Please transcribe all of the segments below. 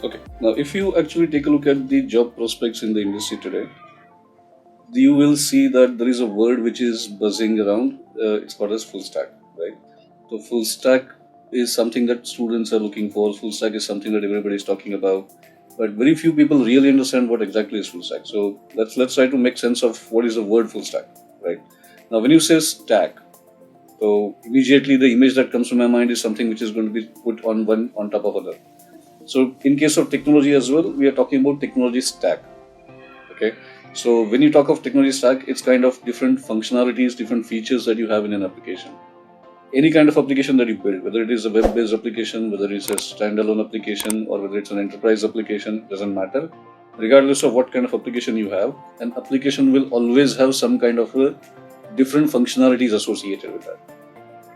Okay. Now, if you actually take a look at the job prospects in the industry today, you will see that there is a word which is buzzing around. It's called as full stack, right? So full stack is something that students are looking for. Full stack is something that everybody is talking about, but very few people really understand what exactly is full stack. So let's try to make sense of what is the word full stack, right? Now, when you say stack, so immediately the image that comes to my mind is something which is going to be put on one on top of other. So in case of technology as well, we are talking about technology stack. Okay. So when you talk of technology stack, it's kind of different functionalities, different features that you have in an application. Any kind of application that you build, whether it is a web-based application, whether it's a standalone application, or whether it's an enterprise application, doesn't matter. Regardless of what kind of application you have, an application will always have some kind of a different functionalities associated with that.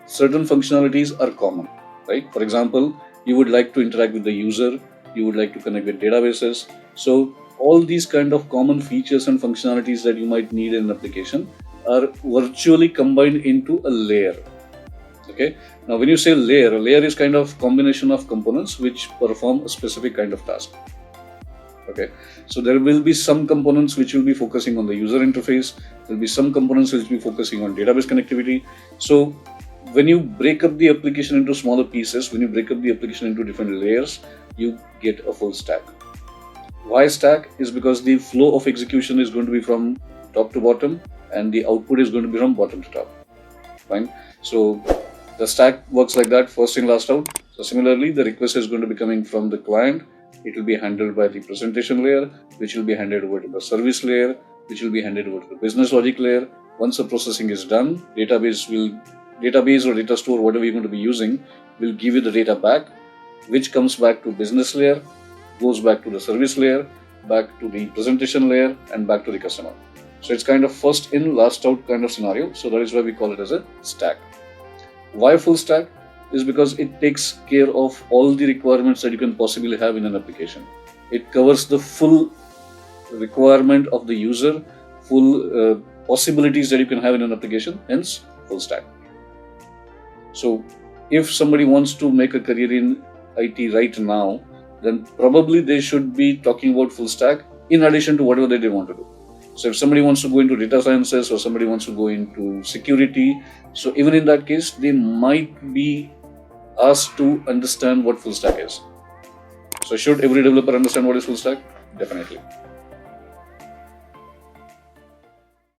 Certain functionalities are common, right? For example, you would like to interact with the user, you would like to connect with databases. So all these kind of common features and functionalities that you might need in an application are virtually combined into a layer. Okay. Now, when you say layer, a layer is kind of combination of components which perform a specific kind of task. Okay. So there will be some components which will be focusing on the user interface. There will be some components which will be focusing on database connectivity. So when you break up the application into smaller pieces, when you break up the application into different layers, you get a full stack. Why stack? Is because the flow of execution is going to be from top to bottom and the output is going to be from bottom to top. Fine. So the stack works like that, first in, last out. So similarly, the request is going to be coming from the client. It will be handled by the presentation layer, which will be handed over to the service layer, which will be handed over to the business logic layer. Once the processing is done, database or data store, whatever you're going to be using, will give you the data back, which comes back to business layer, goes back to the service layer, back to the presentation layer, and back to the customer. So it's kind of first in, last out kind of scenario. So that is why we call it as a stack. Why full stack? Is because it takes care of all the requirements that you can possibly have in an application. It covers the full requirement of the user, full possibilities that you can have in an application, hence full stack. So if somebody wants to make a career in IT right now, then probably they should be talking about full stack in addition to whatever they want to do. So if somebody wants to go into data sciences or somebody wants to go into security, so even in that case, they might be asked to understand what full stack is. So should every developer understand what is full stack? Definitely.